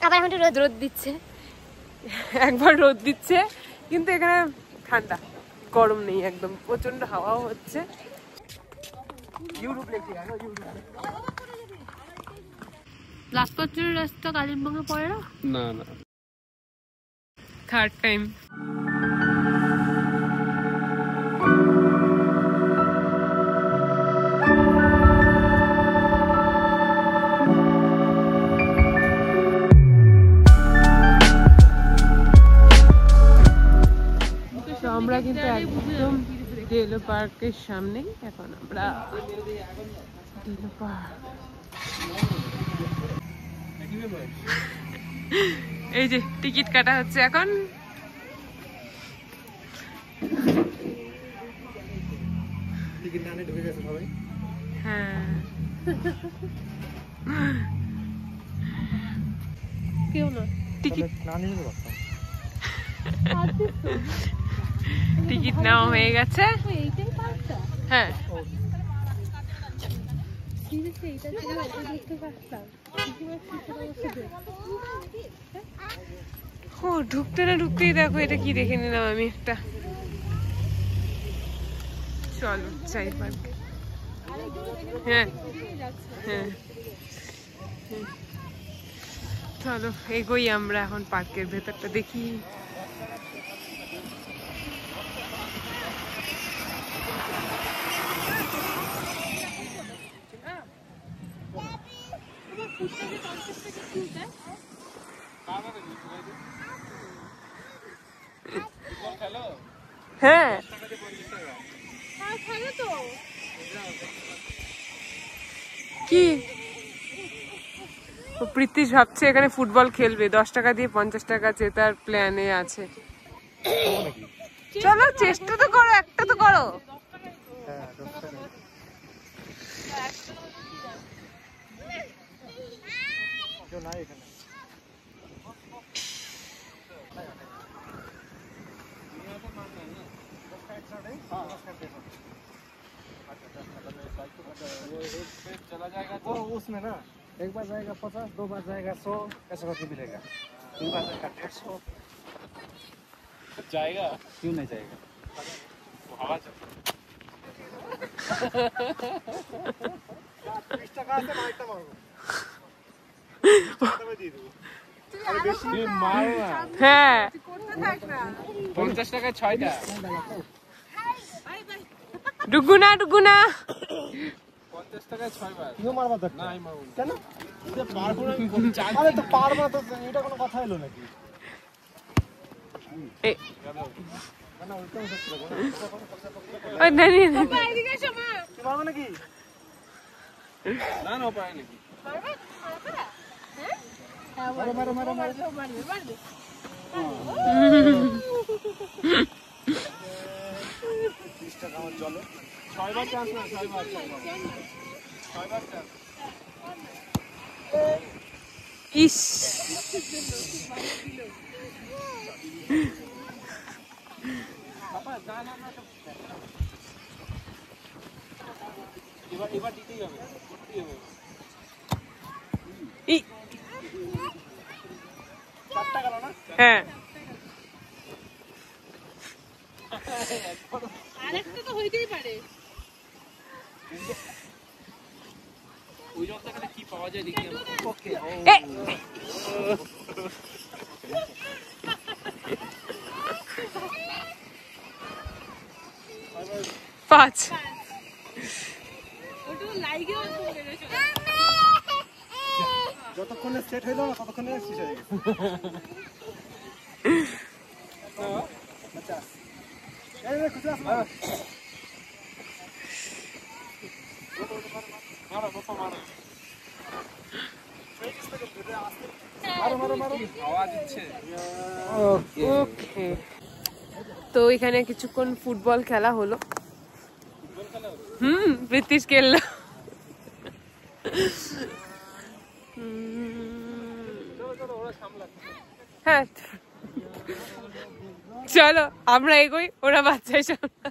আবার এখন রোদ দিচ্ছে, একবার রোদ দিচ্ছে কিন্তু এখানে ঠান্ডা, গরম নেই একদম, প্রচন্ড হাওয়াও হচ্ছে। লাজপতপুরের রাস্তা কালিম্পংয়ে পড়ে না? না না, থার্ড টাইম। আমরা কিন্তু একদম ডেলো পার্কের সামনে, এখন আমরা ডেলো পার্ক, এই যে টিকিট কাটা হচ্ছে এখন। হ্যাঁ, কেউ না, টিকিট টিকিট নেওয়া হয়ে গেছে। হ্যাঁ, ও ঢুকতে না ঢুকতেই দেখো এটা কি দেখে নিলাম আমি একটা। চলো চাই পার্ক। হ্যাঁ হ্যাঁ, চলো এগোই আমরা এখন পার্কের ভেতরটা দেখি। হ্যাঁ কি প্রীতিশ ভাবছে এখানে ফুটবল খেলবে, 10 টাকা দিয়ে 50 টাকা জেতার প্ল্যানে আছে। চলো চেষ্টা তো করো, একটা তো করো। चला जाएगा तो उसमें ना, एक बार जाएगा 50, 2 बार जाएगा 100, ऐसा करके मिलेगा। 3 बार जाएगा 150 जाएगा, क्यों नहीं जाएगा? वो हवा चलता है। 20 টাকা আছে, 5টা মারবো। আমি দিয়ে দেব। আরে বেশি মারো না। হ্যাঁ, 50 টাকা 6টা। ডুগুনা ডুগুনা 50 টাকা 6 বার। তুইও মারবা তো? না আমি মারবো না। কেন? তুই পারবো না? আরে তো পারবা তো, এটা কোনো কথা হলো নাকি? এই না ওইটাও সত্যি কথা। ওই নানি তুই পারবে নাকি? না না পারে নাকি? মারো মারো মারো মারো। 20 টাকা আমার চলো। 6 বার চান্স না, 6 বার 6 বার চান্স। ইস বাবা না না না, এবার দিতেই হবে, করতেই হবে। ই 4 টাকা না? হ্যাঁ, আরেকটা তো হইতেই পারে। ওই জলটাতে কি পাওয়া যায় দেখি আমরা। ওকে, পাঁচ। ওটা লাইগেও পড়ে গেছে। যতক্ষণে সেট হইলো না ততক্ষণে শেষ হয়ে গেছে। আচ্ছা এই রে খুচরা আছে মারো বাবা মারো। মারো মারো মারো। আওয়াজ দিচ্ছে। ওকে তো এখানে কিছুক্ষণ ফুটবল খেলা হলো। প্রীতিশ খেললো। হ্যাঁ চলো আমরা এগোই, ওরা বাচ্চাই সামলা।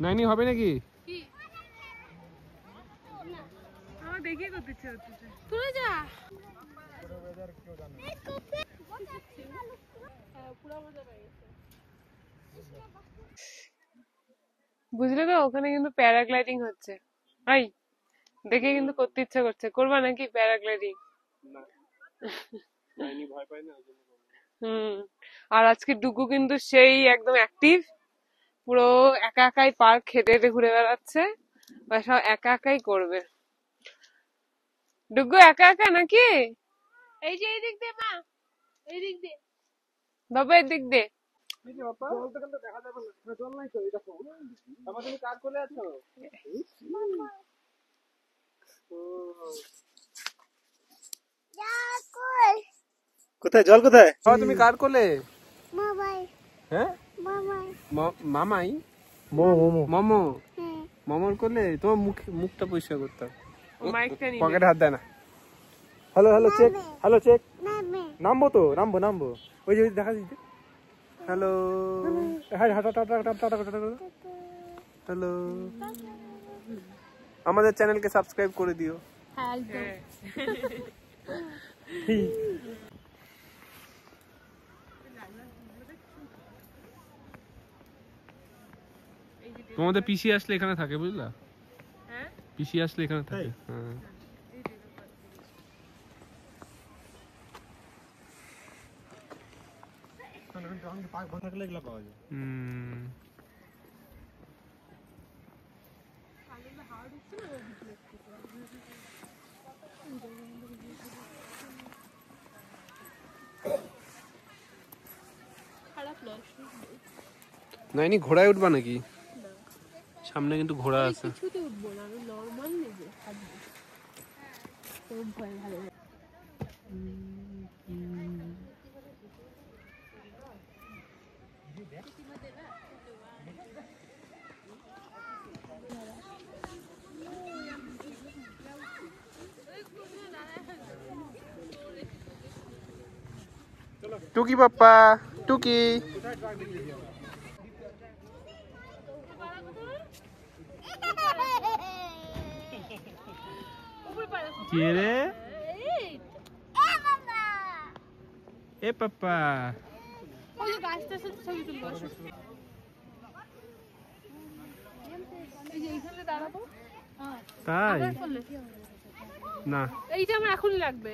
নাইনি হবে নাকি? আমার দেখিয়ে করতে ইচ্ছে হচ্ছে, তুলে যা। বুঝলে তো ওখানে কিন্তু প্যারাগ্লাইডিং হচ্ছে। ভাই দেখে কিন্তু করতে ইচ্ছা করছে, করবা নাকি প্যারাগ্লাইডিং? আর আজকে ডুগু কিন্তু সেই একদম অ্যাক্টিভ, পুরো একা একাই পার্ক হেঁটে হেঁটে ঘুরে বেড়াচ্ছে, বা সব একা একাই করবে। ডুগু একা একা নাকি? এই যে এই দিক দিয়ে মা, এই দিক দিয়ে বাবা, এই দিক দিয়ে। কোথায় জল কোথায়? তুমি কার কোলে? হ্যাঁ মামাই মোমো মোমোর কোলে। তোমার মুখটা পরিষ্কার করতাম, পকেটে হাত দেয় না। Hello hello check, hello check. নামবো তো, নামবো ওই যে দেখা দিতে। হ্যালো হ্যালো, আমাদের চ্যানেলকে সাবস্ক্রাইব করে দিও। তোমাদের পিসি আসলে এখানে থাকে, বুঝলা? পিসি আসলে এখানে থাকে। হ্যাঁ নাইনি ঘোড়ায় উঠবা নাকি? সামনে কিন্তু ঘোড়া আছে। টুকি পাপ্পা, টুকি কি রে? এ পাপ্পা তাই না, এইটা আমার এখনই লাগবে।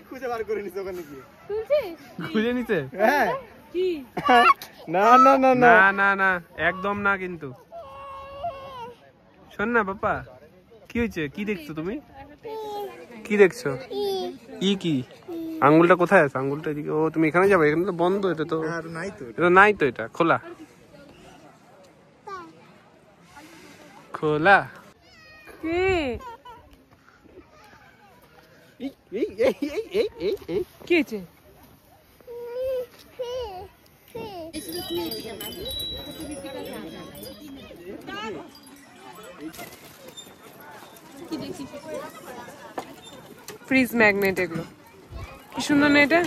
খুঁজে বার করে নিছে ওখানে গিয়ে। খুঁজে নিতে? হ্যাঁ কি? না না না না না না একদম না। কিন্তু শোন না পাপা, কি হয়েছে? কি দেখছো তুমি? কি দেখছো? ই কি? আঙ্গুলটা কোথায় আছে? আঙ্গুলটা এদিকে। ও তুমি এখানে যাবে? এখানে তো বন্ধ, এটা তো নাই তো, এটা নাই তো, এটা খোলা খোলা। কি কি হয়েছে? ফ্রিজ ম্যাগনেট, এগুলো কি সুন্দর না এটা?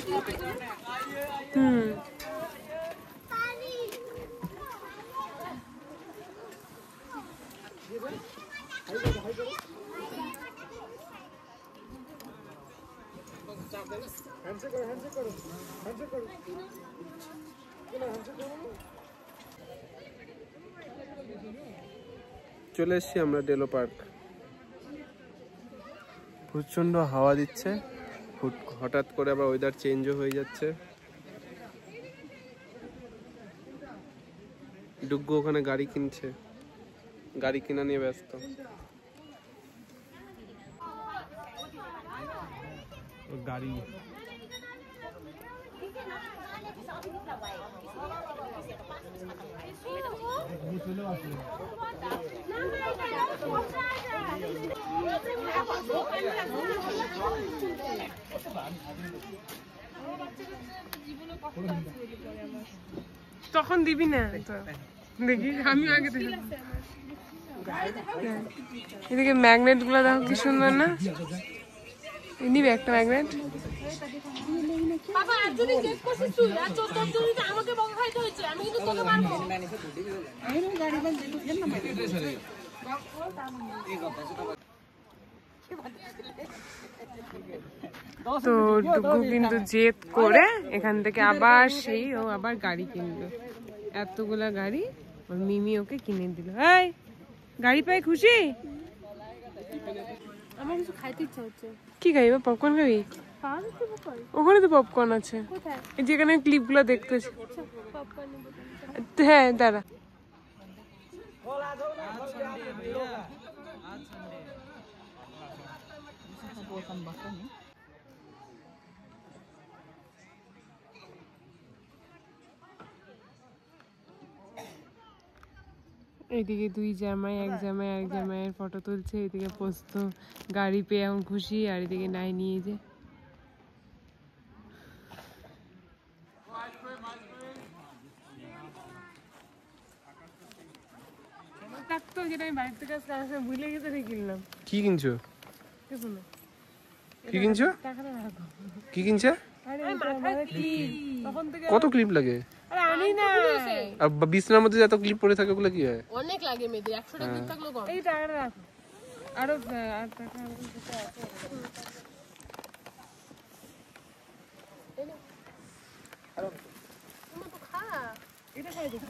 চলে এসছি আমরা ডেলো পার্ক। প্রচন্ড হাওয়া দিচ্ছে, হঠাৎ করে আবার ওয়েদার চেঞ্জও হয়ে যাচ্ছে। ডুগ্গু ওখানে গাড়ি কিনছে, গাড়ি কিনা নিয়ে ব্যস্ত। গাড়ি তখন দিবি না তো দেখি আমি আগে দেখি এদিকে ম্যাগনেট গুলো দেখো কি সুন্দর না নিবি একটা ম্যাগনেট বাবা আর যদি চেক করছিস তুই আর তোর যদি আমাকে বকা খাইতে হয়েছে আমি কিন্তু তোকে মারবো তো ডুগু কিন্তু জেদ করে এখান থেকে আবার সেই ও আবার গাড়ি কিনলো এতগুলা গাড়ি ওর মিমি ওকে কিনে দিল এই গাড়ি পাই খুশি আমার কিছু খাইতে ইচ্ছা হচ্ছে কি খাইবা পপকর্ন খাবি ওখানে তো পপকর্ন আছে এই যেখানে ক্লিপ গুলো দেখতেছি হ্যাঁ দাঁড়া এইদিকে দুই জামাই এক জামাইয়ের ফটো তুলছে এইদিকে পোস্ত গাড়ি পেয়ে এখন খুশি আর এদিকে নাই নিয়ে যে তো যেটা আমি বাড়ির থেকে ভুলে গেছে কিনলাম কি কিনছো কিছু না কি কিনছো টাকাটা রাখো কি কিনছে তখন থেকে কত ক্লিপ লাগে আরে আনি না আর বিছনার মধ্যে এত ক্লিপ পড়ে থাকে ওগুলো কি হয় অনেক লাগে মেয়েদের 100 টাকা ক্লিপ থাকলেও কম এই টাকাটা রাখো আরো আর টাকা এটা খাই দেখি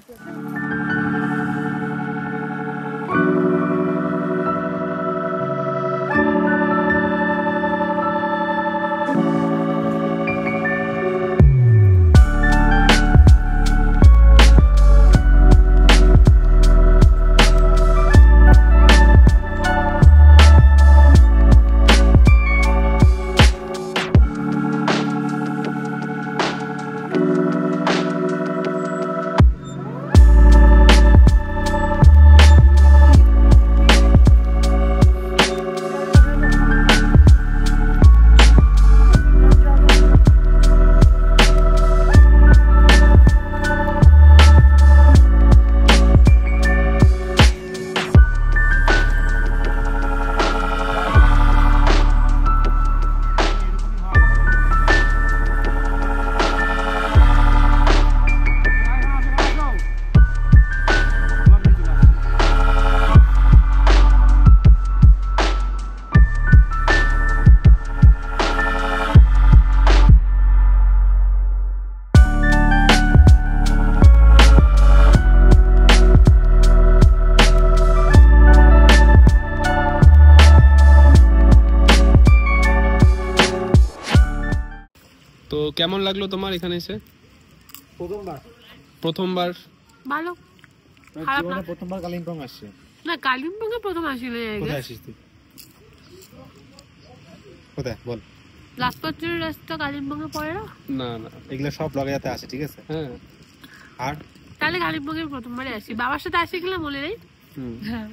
তো কেমন লাগলো তোমার এখানে এসে প্রথমবার ভালো খারাপ না প্রথমবার কালিম্পং আসছে না কালিম্পংয়ে প্রথম আসিলে কোথায় আসিস তুই কোথায় বল লাজপতের রাস্তা কালিম্পংয়ে পড়ে না না না এগুলো সব ব্লগে আছে ঠিক আছে হ্যাঁ আর তাহলে কালিম্পংয়ে প্রথমবারে আসি বাবার সাথে আসি কিনা মনে নেই হুম হ্যাঁ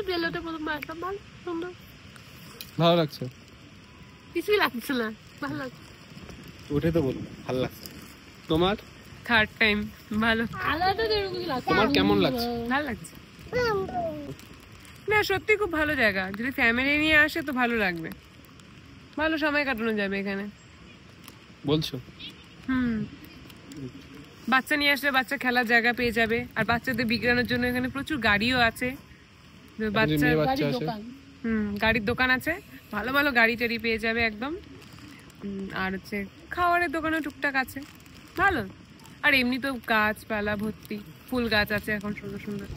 বেলোতে প্রথমবার আসলাম ভালো সুন্দর ভালো লাগছে কিছুই লাগছে না ভালো লাগছে ওটাই তো বল ভালো লাগছে তোমার থার্ড টাইম ভালো আলাদা যেরকম লাগছে তোমার কেমন লাগছে ভালো লাগছে না সত্যি খুব ভালো জায়গা যদি ফ্যামিলি নিয়ে আসে তো ভালো লাগবে ভালো সময় কাটানো যাবে এখানে বলছো হুম বাচ্চা নিয়ে আসলে বাচ্চা খেলার জায়গা পেয়ে যাবে আর বাচ্চাদের বিজ্ঞানের জন্য এখানে প্রচুর গাড়িও আছে বাচ্চা মেয়ে বাচ্চা আছে গাড়ির দোকান আছে ভালো ভালো গাড়ি টাড়ি পেয়ে যাবে একদম আর হচ্ছে খাবারের দোকানও টুকটাক আছে ভালো আর এমনি তো গাছপালা ভর্তি ফুল গাছ আছে এখন সুন্দর সুন্দর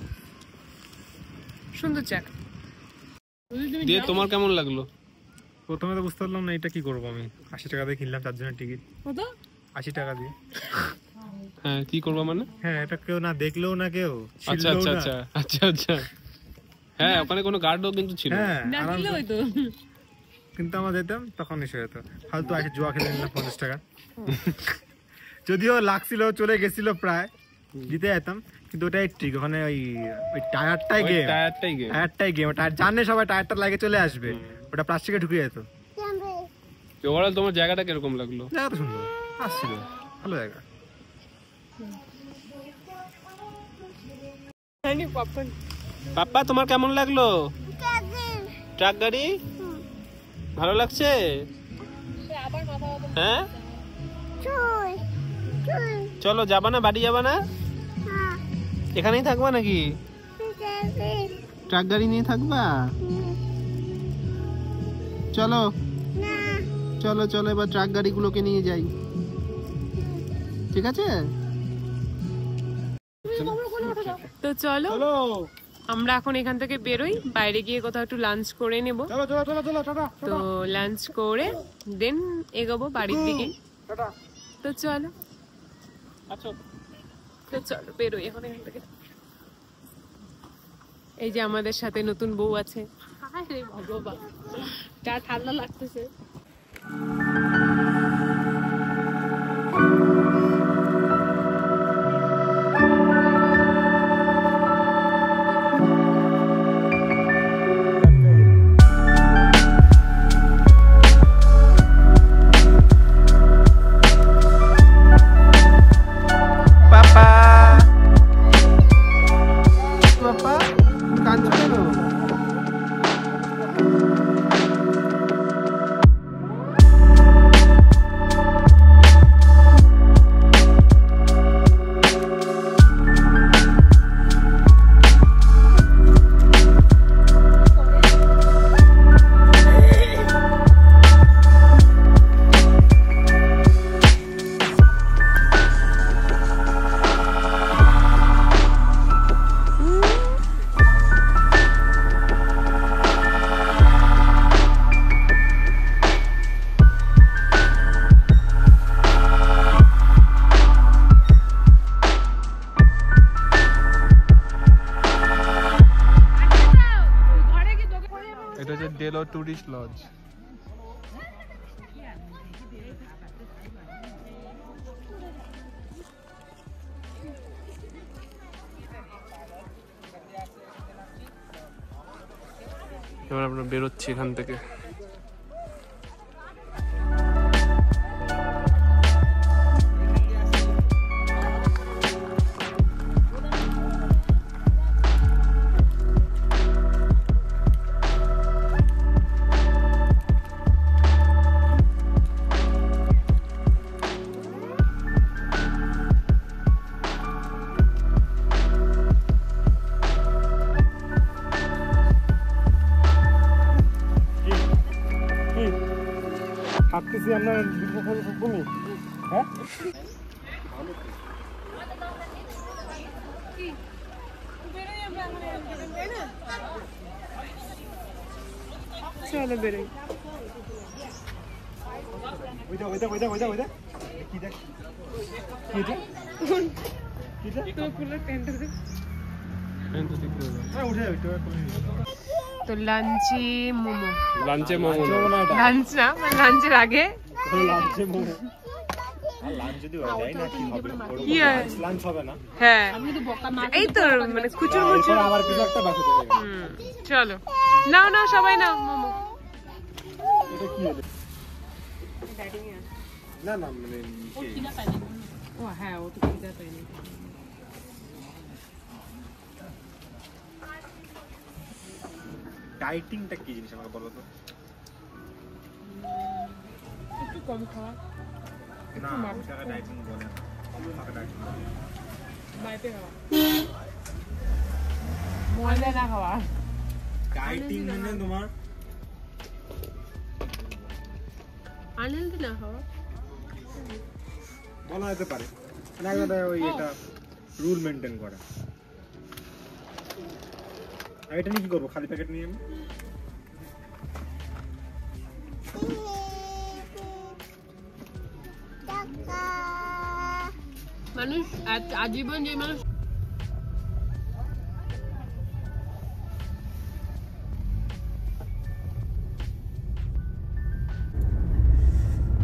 সুন্দর জায়গা দিয়ে তোমার কেমন লাগলো প্রথমে তো বুঝতে পারলাম না এটা কি করবো আমি 80 টাকা দিয়ে কিনলাম 4 জনের টিকিট কত 80 টাকা দিয়ে হ্যাঁ কি করবা মানে হ্যাঁ এটা কেউ না দেখলেও না কেউ আচ্ছা আচ্ছা আচ্ছা আচ্ছা আচ্ছা হ্যাঁ ওখানে কোনো গার্ডও কিন্তু ছিল হ্যাঁ ডাকলে হয়তো কিন্তু আমরা যেতাম তখন এসে যেত ফালতু এসে জুয়া খেলে নিলাম 50 টাকা যদিও লাগছিল চলে গেছিল প্রায় জিতে যেতাম কিন্তু ওটাই ঠিক ওখানে ওই টায়ারটাই গেম টায়ার জানে সবাই টায়ারটা লাগে চলে আসবে ওটা প্লাস্টিকে ঢুকে যেত। ওভারঅল তোমার জায়গাটা কিরকম লাগলো? জায়গাটা সুন্দর আসছিল ভালো জায়গা। পাপ্পা তোমার কেমন লাগলো ট্রাক গাড়ি? ভালো লাগছে? হ্যাঁ চলো যাবা না বাড়ি যাবা না? এখানেই থাকবা নাকি? ট্রাক গাড়ি নিয়ে থাকবা? চলো চলো চলো এবার ট্রাক গাড়িগুলোকে নিয়ে যাই, ঠিক আছে? তো চলো আমরা এখন এখান থেকে বেরোই, বাইরে গিয়ে কোথাও একটু লাঞ্চ করে নেব। তো লাঞ্চ করে দেন এগোবো বাড়ির দিকে। তো চলো তো চলো বেরোই এখন এখান থেকে। এই যে আমাদের সাথে নতুন বউ আছে। আরে ভগবান যা ঠান্ডা লাগতেছে। Delo tourist lodge. এবার আমরা বেরোচ্ছি এখান থেকে। ভাবতেছি আমরা হ্যাঁ চলো বেরোই। তো লাঞ্চে মোমো, লাঞ্চ না লাঞ্চের আগে হ্যাঁ এই তো মানে খুচুর মুচুর। চলো নাও নাও সবাই নাও মোমো। না না মানে ও হ্যাঁ ও তো খিদা পায়নি। ডাইটিংটা কি জিনিস আমাকে বলো তো? একটু কম খাওয়া, না ওটাকে ডাইটিং বলে না, ওটাকে ডাইটিং বলে বাইরে খাওয়া, ময়দা না খাওয়া। ডাইটিং মানে তোমার আনহেলদি না খাওয়া বলা যেতে পারে, না এটা ওই এটা রুল মেইনটেইন করা। আর এটা নিয়ে কি করবো? খালি প্যাকেট নিয়ে আমি মানুষ আজীবন যে মানুষ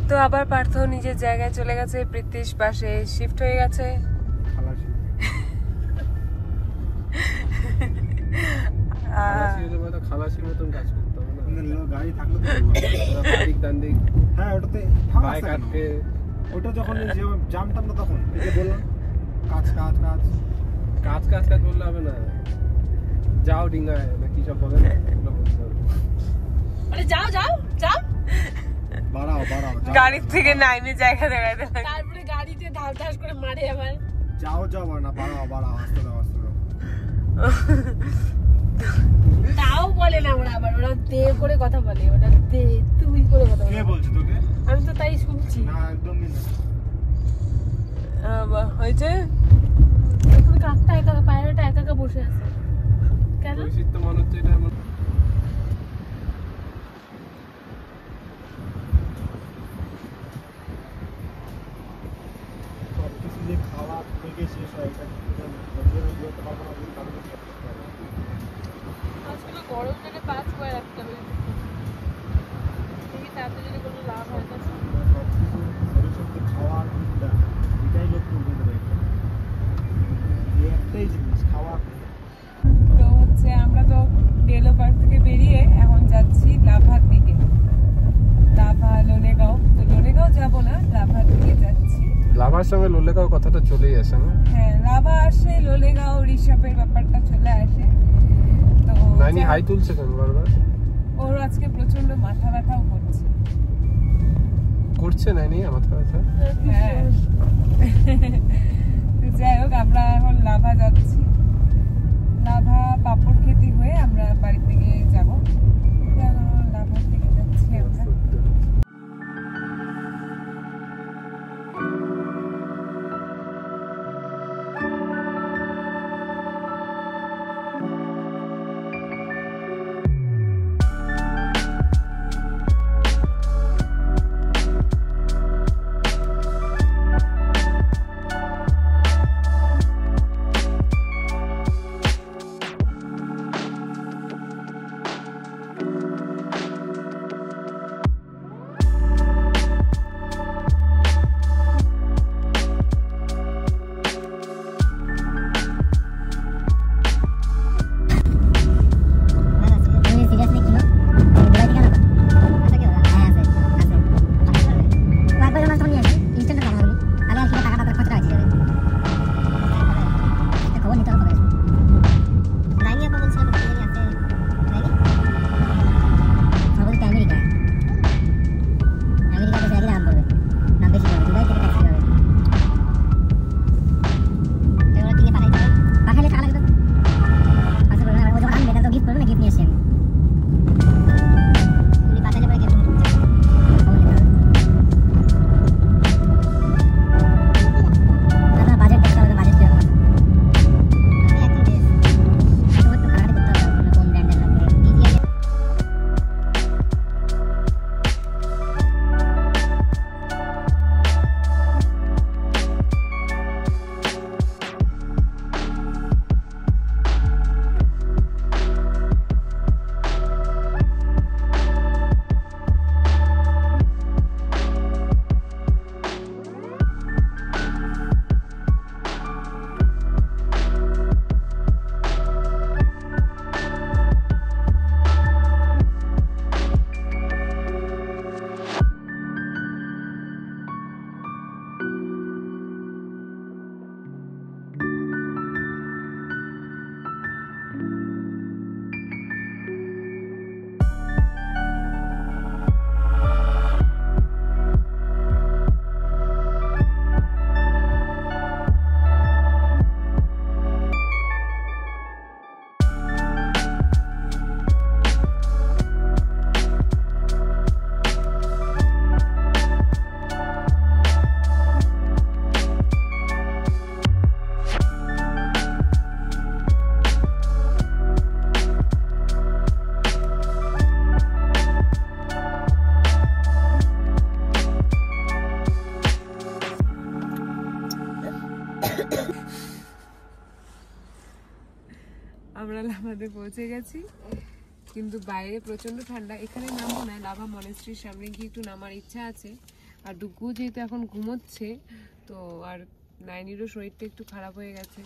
তো আবার পার্থ নিজের জায়গায় চলে গেছে, প্রীতিশ পাশে শিফট হয়ে গেছে। খালাসির মতন কাজ করতে হবে না, গাড়ি থাকলে হ্যাঁ ওটাতে কাটতে ওটা যখন জামতাম না তখন এই যে বললাম কাজ কাজ কাজ কাজ কাজ কাজ বললে হবে না, যাও ডিঙ্গায় না কি সব বলে না, এগুলো বলতে হবে। আরে যাও যাও যাও, বাড়াও বাড়াও গাড়ির থেকে নাইমে জায়গা দেখাতে লাগে। তারপরে গাড়িতে ধাস ধাস করে মারে আবার। যাও যাও না, বাড়াও বাড়াও, আস্তে দাও আস্তে দাও। তাও বলে না ওরা, আবার ওরা দে করে কথা বলে, ওরা দে তুই করে কথা কে বলে। বলছে তোকে? আমি তো তাই শুনছি। না একদমই না। হয়েছে এখানে কাকটা একা পায়রাটা একা একা বসে আছে কেন? পরিচিত তো মনে হচ্ছে এটা এমন। সবকিছু যে খাওয়া থেকে শেষ হয় এটা বলতে পারবো না, তাহলে আজকে গরম জলে পাঁচ করে রাখতে হবে, দেখি তাতে যদি কোনো লাভ হয় না। সবজি খাওয়া এটাই লক্ষ্য করে একটাই জিনিস খাওয়া। তো হচ্ছে আমরা তো ডেলো পার্ক থেকে বেরিয়ে এখন যাচ্ছি লাভার দিকে, লাভা লোলেগাঁও। তো লোলেগাঁও যাবো না, লাভার দিকে যাচ্ছি। লাভার সঙ্গে লোলেগাঁও কথাটা চলেই আসে না? হ্যাঁ, লাভা আসে, লোলেগাঁও ঋষভের ব্যাপারটা চলে আসে। তো নাইনি হাই তুলছে কেন বারবার? ওর আজকে প্রচন্ড মাথা ব্যথাও করছে। করছে নাইনি মাথা ব্যথা? হ্যাঁ। যাই হোক, আমরা এখন লাভা যাচ্ছি। লাভা পাপড় খেতে হয়ে আমরা বাড়ি থেকে যাবো, লাভার দিকে যাচ্ছি আমরা। আমরা লাভাতে পৌঁছে গেছি, কিন্তু বাইরে প্রচন্ড ঠান্ডা। এখানে নামবো না, লাভা মনেস্ট্রির সামনে গিয়ে একটু নামার ইচ্ছা আছে। আর ডুগু যেহেতু এখন ঘুমোচ্ছে, তো আর নাইনিরও শরীরটা একটু খারাপ হয়ে গেছে,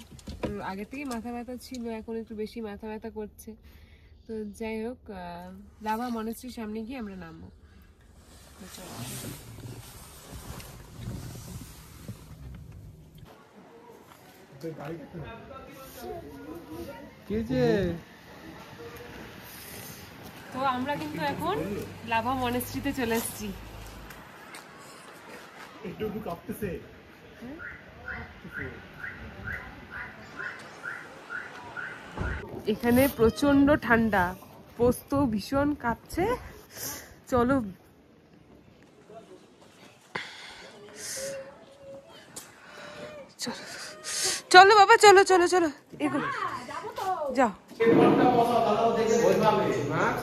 আগে থেকেই মাথা ব্যথা ছিল, এখন একটু বেশি মাথা ব্যথা করছে। তো যাই হোক, লাভা মনেস্ট্রির সামনে গিয়ে আমরা নামবো। তো আমরা কিন্তু এখন লাভা মনেস্ট্রিতে চলে এসেছি। এখানে প্রচন্ড ঠান্ডা, পোস্ত ভীষণ কাঁপছে। চলো চলো বাবা, চলো চলো চলো, এগুলো যাও।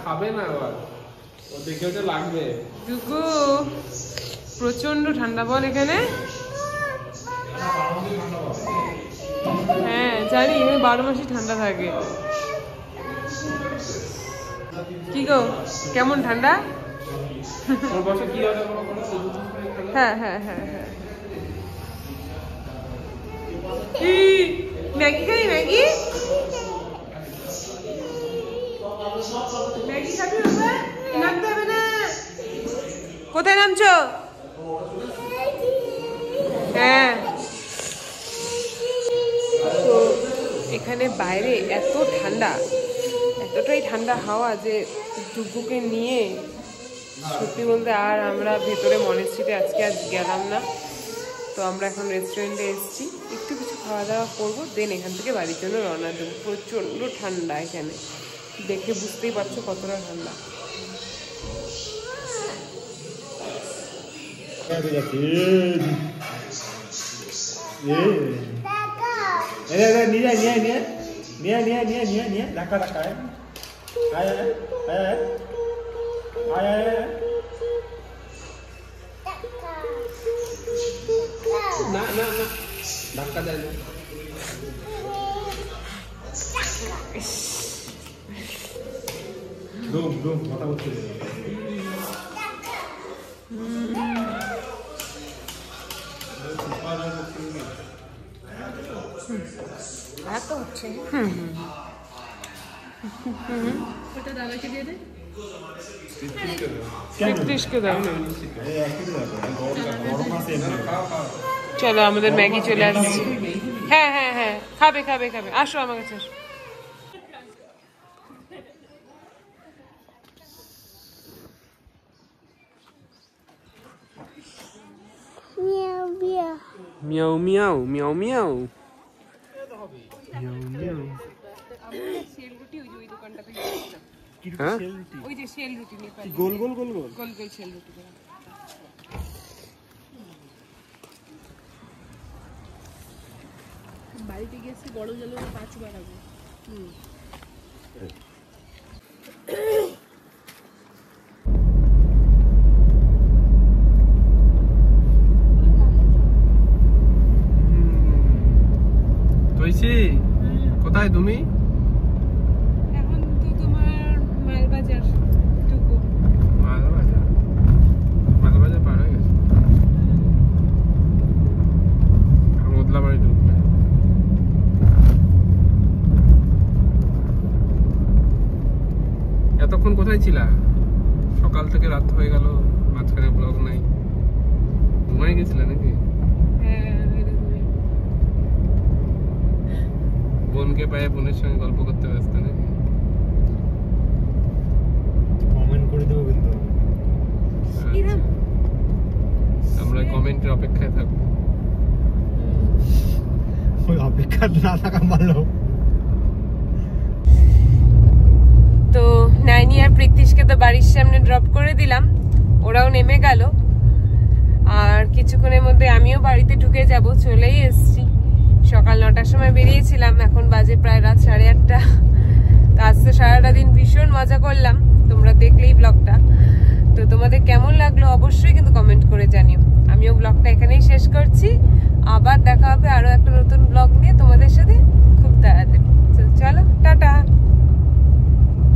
খাবে না আবার, ও দেখে ওটা লাগবে। টুকু প্রচন্ড ঠান্ডা বল এখানে। হ্যাঁ জানি, এখানে 12 মাসই ঠান্ডা থাকে। কি গো, কেমন ঠান্ডা? হ্যাঁ হ্যাঁ হ্যাঁ হ্যাঁ। ম্যাগি খাই, ম্যাগি ম্যাগি খাবি বাবা? নামতে হবে না। কোথায় নামছো? হ্যাঁ। তো এখানে বাইরে এত ঠান্ডা, এতটাই ঠান্ডা হাওয়া যে ডুগুকে নিয়ে সত্যি বলতে আর আমরা ভেতরে মনেস্ট্রিতে আজকে আর গেলাম না। তো আমরা এখন রেস্টুরেন্টে এসেছি, একটু কিছু খাওয়া দাওয়া করবো, দেন এখান থেকে বাড়ির জন্য রওনা দেবো। প্রচণ্ড ঠান্ডা এখানে, দেখে বুঝতেই পারছো কতটা ঠান্ডা। না না না, ধাক্কা দেয় না। এত হচ্ছে ওটা দাদাকে দিয়ে দে। চলো আমাদের ম্যাগি চলে আসছে। হ্যাঁ হ্যাঁ হ্যাঁ, খাবে খাবে খাবে, আসো আমার কাছে আসো। মিয়াও মিয়াও মিয়াও মিয়াও। হ্যাঁ ওই যে শেল রুটি নিয়ে গোল গোল গোল গোল গোল গোল শেল রুটি। বাড়িতে গেছি বড় জলে 5 বার আগে। কোথায় তুমি? এখন তো তোমার মালবাজার টুকু। মালবাজার? মালবাজার পার হয়ে গেছে, মোদলাবাড়ি ঢুকবে। এতক্ষণ কোথায় ছিলা? সকাল থেকে রাত হয়ে গেল, মাঝখানে ব্লগ নাই, ঘুমাই গেছিলে নাকি? বোনকে পায়ে বোনের সঙ্গে গল্প করতে ব্যস্ত নাকি? কমেন্ট করে দেবো কিন্তু আমরা কমেন্টের অপেক্ষায় থাকবো। ওই অপেক্ষা না থাকা ভালো। তো নাইনি আর প্রীতিশকে তো বাড়ির সামনে ড্রপ করে দিলাম, ওরাও নেমে গেল। আর কিছুক্ষণের মধ্যে আমিও বাড়িতে ঢুকে যাব, চলেই এসছি। সকাল 9টার সময় বেরিয়েছিলাম, এখন বাজে প্রায় রাত 8:30। আজ তো সারাটা দিন ভীষণ